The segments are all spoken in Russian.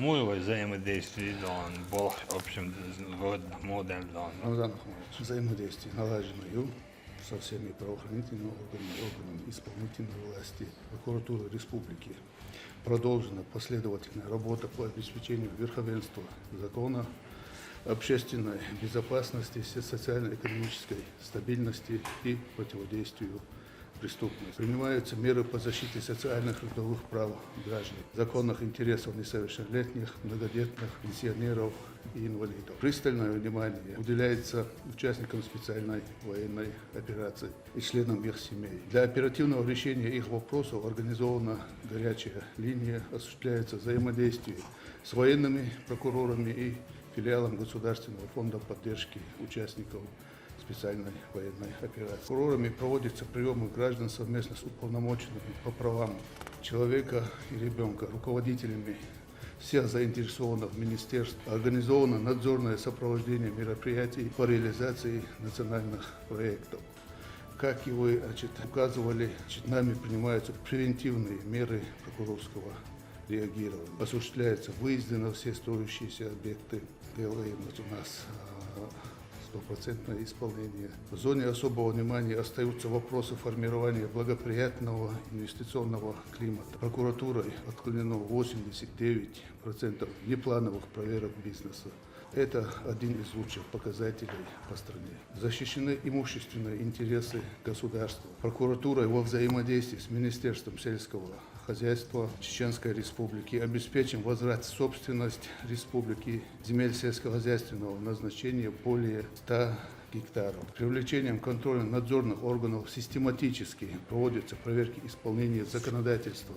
Мы взаимодействие, он был, в общем, модель, Рамзан Ахмадович, взаимодействие налажено со всеми правоохранительными органами исполнительной власти, прокуратуры республики. Продолжена последовательная работа по обеспечению верховенства закона, общественной безопасности, социально-экономической стабильности и противодействию преступности. Принимаются меры по защите социальных и трудовых прав граждан, законных интересов несовершеннолетних, многодетных, пенсионеров и инвалидов. Пристальное внимание уделяется участникам специальной военной операции и членам их семей. Для оперативного решения их вопросов организована горячая линия, осуществляется взаимодействие с военными прокурорами и филиалом Государственного фонда поддержки участников специальной военной операции. Прокурорами проводятся приемы граждан совместно с уполномоченными по правам человека и ребенка, руководителями всех заинтересованных министерств. Организовано надзорное сопровождение мероприятий по реализации национальных проектов. Как и вы указывали, нами принимаются превентивные меры прокурорского реагирования. Осуществляются выезды на все строящиеся объекты. Делаем у нас стопроцентное исполнение. В зоне особого внимания остаются вопросы формирования благоприятного инвестиционного климата. Прокуратурой отклонено 89% неплановых проверок бизнеса. Это один из лучших показателей по стране. Защищены имущественные интересы государства. Прокуратурой во взаимодействии с Министерством сельского хозяйства Чеченской Республики обеспечен возврат в собственность республики земель сельскохозяйственного назначения более 100 гектаров. Привлечением контрольно-надзорных органов систематически проводятся проверки исполнения законодательства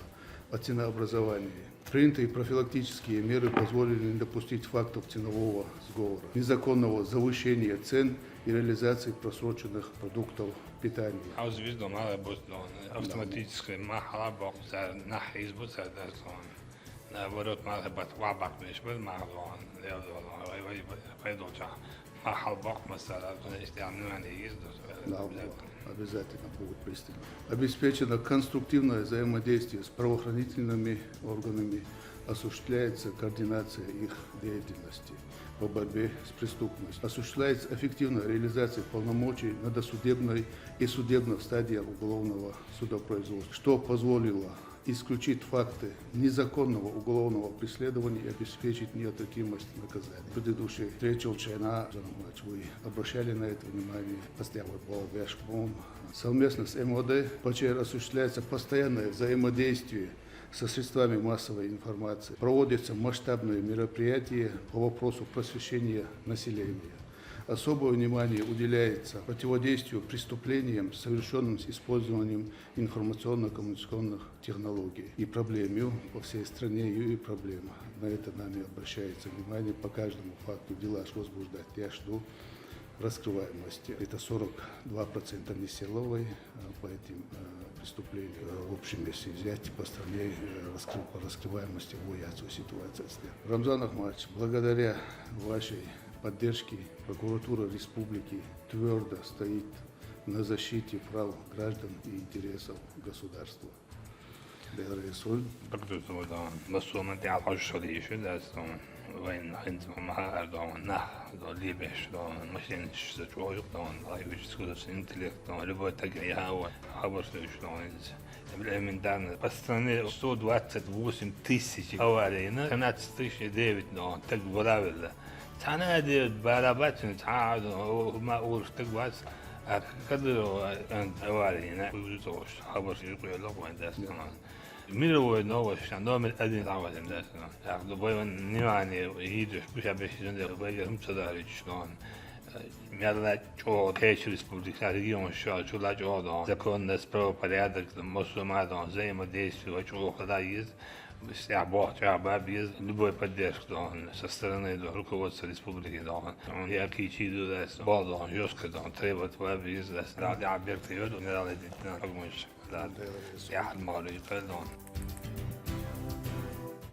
о ценообразовании. Принятые профилактические меры позволили не допустить фактов ценового сговора, незаконного завышения цен и реализации просроченных продуктов питания. А звезду мало будет, автоматически махала бог за нах избу за дастон. Наоборот, мало быть лабак меш был махлон, пойдуча. Махал бог масала, то есть я не езду. Обязательно будет пристально. Обеспечено конструктивное взаимодействие с правоохранительными органами, осуществляется координация их деятельности по борьбе с преступностью. Осуществляется эффективная реализация полномочий на досудебной и судебной стадиях уголовного судопроизводства, что позволило исключить факты незаконного уголовного преследования и обеспечить неотвратимость наказания. В предыдущей встрече вы обращали на это внимание. Совместно с МВД ПЧР осуществляется постоянное взаимодействие со средствами массовой информации. Проводятся масштабные мероприятия по вопросу просвещения населения. Особое внимание уделяется противодействию преступлениям, совершенным с использованием информационно-коммуникационных технологий. И проблем по всей стране, и проблема. На это нами обращается внимание по каждому факту. Дела возбуждать. Я жду раскрываемости. Это 42% несиловой по этим преступлениям. В общем, если взять по стране по раскрываемости, боятся ситуация. Рамзан Ахмадович, благодаря вашей поддержки прокуратура республики твердо стоит на защите прав граждан и интересов государства. وين عندهم دون نح دون ليبش دون ماشين شوي دون رايوش سكوت انتلك دون لبو تقريها وخبر شلون من دان بستاني صود واتت 8000 حوالينا كانت ستيش ديفيد دون تقبلا ولا تانا دي بارابات تعاد وما اول تقبات قدروا حوالينا وجوش خبر يقول لك وين داس ميلو نوش عندهم الأدين تعودين ده ياخدوا بيوان نيواني يجيدوا بيش عبيش جندر بيجهم صداري شلون ميلا جو كيش ريسبوبليكا ريجيون شو لا جو دون закон на справа порядок мусульман взаимодействие очень хладаиз استعباط شعب без любой поддержки со стороны руководства республики он яркий чиду да балдон жестко требует без да объекты ведут не дали помощь да я мало и пардон